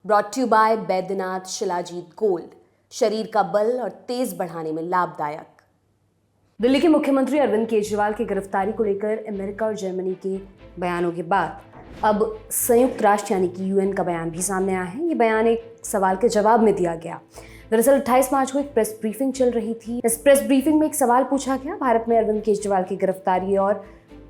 Brought to by Baidyanath shilajit gold, शरीर का बल और तेज बढ़ाने में लाभदायक। दिल्ली के मुख्यमंत्री अरविंद केजरीवाल की गिरफ्तारी को लेकर अमेरिका और जर्मनी के बयानों के बाद अब संयुक्त राष्ट्र यानी कि यूएन का बयान भी सामने आया है। ये बयान एक सवाल के जवाब में दिया गया। दरअसल 28 मार्च को एक प्रेस ब्रीफिंग चल रही थी। इस प्रेस ब्रीफिंग में एक सवाल पूछा गया भारत में अरविंद केजरीवाल की गिरफ्तारी और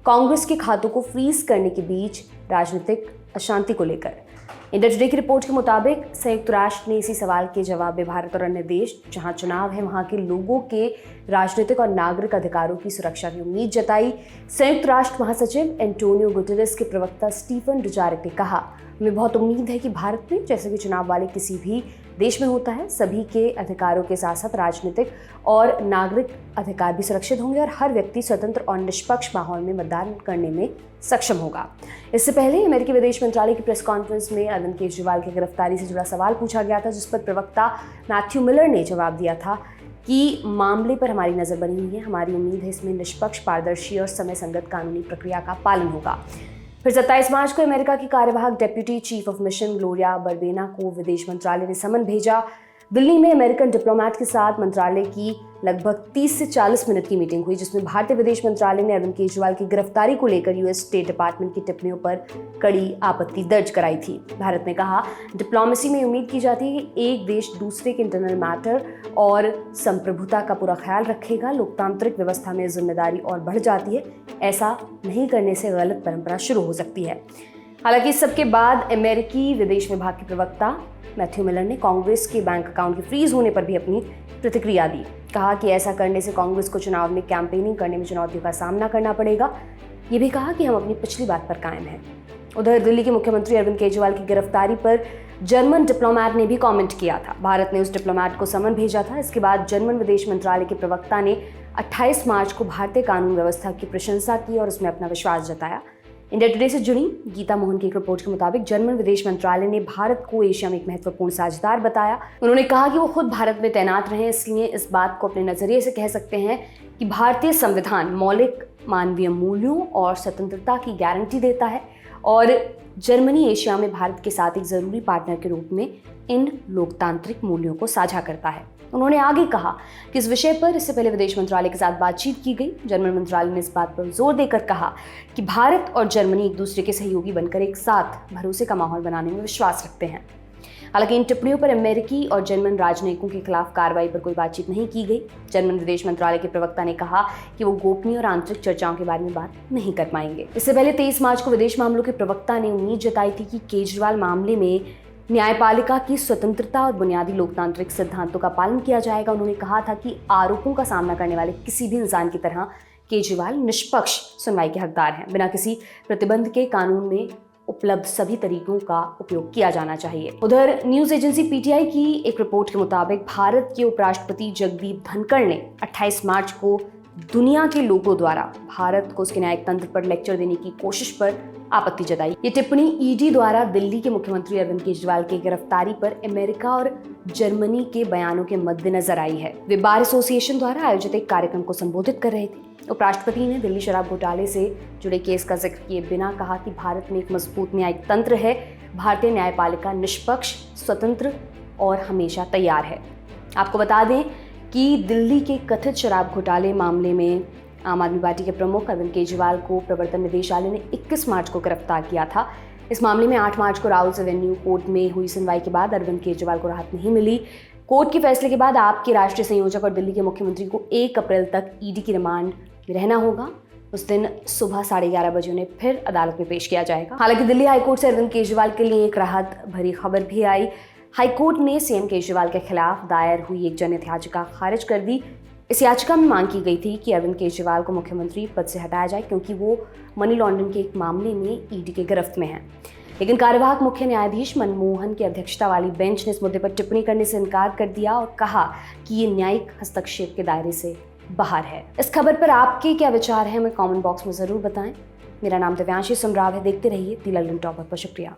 कांग्रेस के खातों को फ्रीज करने के बीच राजनीतिक अशांति को लेकर। इंडिया टुडे की रिपोर्ट के मुताबिक संयुक्त राष्ट्र ने इसी सवाल के जवाब में भारत और अन्य देश जहां चुनाव है वहां के लोगों के राजनीतिक और नागरिक अधिकारों की सुरक्षा की उम्मीद जताई। संयुक्त राष्ट्र महासचिव एंटोनियो गुटेरेस के प्रवक्ता स्टीफन डुजारिक ने कहा, हमें बहुत उम्मीद है कि भारत में जैसे कि चुनाव वाले किसी भी देश में होता है, सभी के अधिकारों के साथ साथ राजनीतिक और नागरिक अधिकार भी सुरक्षित होंगे और हर व्यक्ति स्वतंत्र और निष्पक्ष माहौल में मतदान करने में सक्षम होगा। इससे पहले अमेरिकी विदेश मंत्रालय की प्रेस कॉन्फ्रेंस में अरविंद केजरीवाल की गिरफ्तारी से जुड़ा सवाल पूछा गया था, जिस पर प्रवक्ता मैथ्यू मिलर ने जवाब दिया था कि मामले पर हमारी नज़र बनी हुई है, हमारी उम्मीद है इसमें निष्पक्ष, पारदर्शी और समय संगत कानूनी प्रक्रिया का पालन होगा। फिर 27 मार्च को अमेरिका की कार्यवाहक deputy chief of mission Gloria Berbena को विदेश मंत्रालय ने समन भेजा। दिल्ली में अमेरिकन डिप्लोमेट के साथ मंत्रालय की लगभग 30 से 40 मिनट की मीटिंग हुई, जिसमें भारतीय विदेश मंत्रालय ने अरविंद केजरीवाल की गिरफ्तारी को लेकर यूएस स्टेट डिपार्टमेंट की टिप्पणियों पर कड़ी आपत्ति दर्ज कराई थी। भारत ने कहा, डिप्लोमेसी में उम्मीद की जाती है कि एक देश दूसरे के इंटरनल मैटर और संप्रभुता का पूरा ख्याल रखेगा। लोकतांत्रिक व्यवस्था में जिम्मेदारी और बढ़ जाती है, ऐसा नहीं करने से गलत परंपरा शुरू हो सकती है। हालांकि इस सबके बाद अमेरिकी विदेश विभाग के प्रवक्ता मैथ्यू मिलर ने कांग्रेस के बैंक अकाउंट के फ्रीज होने पर भी अपनी प्रतिक्रिया दी। कहा कि ऐसा करने से कांग्रेस को चुनाव में कैंपेनिंग करने में चुनौतियों का सामना करना पड़ेगा। ये भी कहा कि हम अपनी पिछली बात पर कायम हैं। उधर दिल्ली के मुख्यमंत्री अरविंद केजरीवाल की गिरफ्तारी पर जर्मन डिप्लोमेट ने भी कमेंट किया था। भारत ने उस डिप्लोमेट को समन भेजा था। इसके बाद जर्मन विदेश मंत्रालय के प्रवक्ता ने 28 मार्च को भारतीय कानून व्यवस्था की प्रशंसा की और उसमें अपना विश्वास जताया। इंडिया टुडे से जुड़ी गीता मोहन की एक रिपोर्ट के मुताबिक जर्मन विदेश मंत्रालय ने भारत को एशिया में एक महत्वपूर्ण साझेदार बताया। उन्होंने कहा कि वो खुद भारत में तैनात रहे, इसलिए इस बात को अपने नजरिए से कह सकते हैं कि भारतीय संविधान मौलिक मानवीय मूल्यों और स्वतंत्रता की गारंटी देता है और जर्मनी एशिया में भारत के साथ एक जरूरी पार्टनर के रूप में इन लोकतांत्रिक मूल्यों को साझा करता है। उन्होंने आगे कहा कि इस विषय पर इससे पहले विदेश मंत्रालय के साथ बातचीत की गई। जर्मन मंत्रालय ने इस बात पर जोर देकर कहा कि भारत और जर्मनी एक दूसरे के सहयोगी बनकर एक साथ भरोसे का माहौल बनाने में विश्वास रखते हैं। हालांकि इन टिप्पणियों पर अमेरिकी और जर्मन राजनयिकों के खिलाफ कार्रवाई पर कोई बातचीत नहीं की गई। जर्मन विदेश मंत्रालय के प्रवक्ता ने कहा कि वो गोपनीय और आंतरिक चर्चाओं के बारे में बात नहीं कर पाएंगे। इससे पहले 23 मार्च को विदेश मामलों के प्रवक्ता ने उम्मीद जताई थी कि केजरीवाल मामले में न्यायपालिका की स्वतंत्रता और बुनियादी लोकतांत्रिक सिद्धांतों का पालन किया जाएगा। उन्होंने कहा था कि आरोपों का सामना करने वाले किसी भी इंसान की तरह केजरीवाल निष्पक्ष सुनवाई के हकदार हैं। बिना किसी प्रतिबंध के कानून में उपलब्ध सभी तरीकों का उपयोग किया जाना चाहिए। उधर न्यूज एजेंसी पीटीआई की एक रिपोर्ट के मुताबिक भारत के उपराष्ट्रपति जगदीप धनखड़ ने 28 मार्च को दुनिया के लोगों द्वारा भारत को उसके न्यायिक तंत्र पर लेक्चर देने की कोशिश पर आपत्ति जताई। ये टिप्पणी ईडी द्वारा दिल्ली के मुख्यमंत्री अरविंद केजरीवाल की गिरफ्तारी पर अमेरिका और जर्मनी के बयानों के मद्देनजर आई है। वे बार एसोसिएशन द्वारा आयोजित एक कार्यक्रम को संबोधित कर रहे थे। उपराष्ट्रपति ने दिल्ली शराब घोटाले से जुड़े केस का जिक्र किए बिना कहा कि भारत में एक मजबूत न्यायिक तंत्र है। भारतीय न्यायपालिका निष्पक्ष, स्वतंत्र और हमेशा तैयार है। आपको बता दें कि दिल्ली के कथित शराब घोटाले मामले में आम आदमी पार्टी के प्रमुख अरविंद केजरीवाल को प्रवर्तन निदेशालय ने 21 मार्च को गिरफ्तार किया था। इस मामले में 8 मार्च को राउल्स एवेन्यू कोर्ट में हुई सुनवाई के बाद अरविंद केजरीवाल को राहत नहीं मिली। कोर्ट के फैसले के बाद आप के राष्ट्रीय संयोजक और दिल्ली के मुख्यमंत्री को 1 अप्रैल तक ईडी की रिमांड में रहना होगा। उस दिन सुबह 11:30 बजे उन्हें फिर अदालत में पेश किया जाएगा। हालांकि दिल्ली हाईकोर्ट से अरविंद केजरीवाल के लिए एक राहत भरी खबर भी आई। हाईकोर्ट ने सीएम केजरीवाल के खिलाफ दायर हुई एक जनहित याचिका खारिज कर दी। इस याचिका में मांग की गई थी कि अरविंद केजरीवाल को मुख्यमंत्री पद से हटाया जाए क्योंकि वो मनी लॉन्ड्रिंग के एक मामले में ईडी के गिरफ्त में हैं। लेकिन कार्यवाहक मुख्य न्यायाधीश मनमोहन की अध्यक्षता वाली बेंच ने इस मुद्दे पर टिप्पणी करने से इनकार कर दिया और कहा कि ये न्यायिक हस्तक्षेप के दायरे से बाहर है। इस खबर पर आपके क्या विचार हैं, हमें कमेंट बॉक्स में जरूर बताएं। मेरा नाम दिव्यांशी सुमराव है। देखते रहिए दी लल्लन टॉपर पर। शुक्रिया।